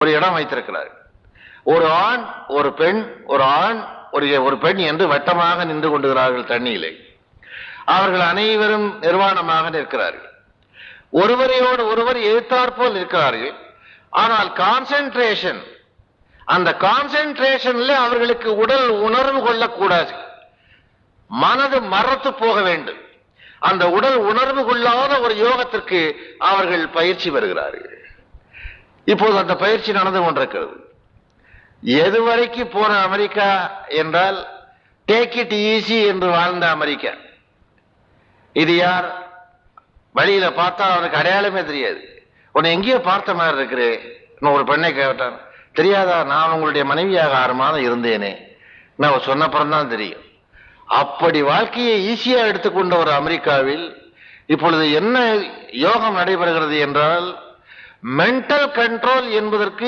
ஒரு இடம் வைத்திருக்கிறார். ஒரு ஆண் ஒரு பெண், ஒரு ஆண் ஒரு பெண் என்று வட்டமாக நின்று கொண்டுகிறார்கள் தண்ணியிலே. அவர்கள் அனைவரும் நிர்வாணமாக நிற்கிறார்கள். ஒருவரையோடு ஒருவர் எதிர்த்தாற்போல் இருக்கிறார்கள். ஆனால் கான்சென்ட்ரேஷன், அந்த கான்சென்ட்ரேஷன்ல அவர்களுக்கு உடல் உணர்வு கொள்ளக்கூடாது, மனது மறத்து போக வேண்டும். அந்த உடல் உணர்வு கொள்ளாத ஒரு யோகத்திற்கு அவர்கள் பயிற்சி பெறுகிறார்கள். இப்போது அந்த பயிற்சி நடந்து கொண்டிருக்கிறது. எதுவரைக்கு போன அமெரிக்கா என்றால் டேக் இட் ஈஸி என்று வாழ்ந்த அமெரிக்கா. இது யார்? வழியில பார்த்தா அவனுக்கு அடையாளமே தெரியாது. உன்னை எங்கேயோ பார்த்த மாதிரி இருக்கிறேன். ஒரு பெண்ணை கேட்டான், தெரியாதா, நான் உங்களுடைய மனைவியாக 6 மாதம் இருந்தேனே. நான் சொன்னப்புறம் தான் தெரியும். அப்படி வாழ்க்கையை ஈஸியா எடுத்துக்கொண்ட ஒரு அமெரிக்காவில் இப்பொழுது என்ன யோகம் நடைபெறுகிறது என்றால், மென்டல் கண்ட்ரோல் என்பதற்கு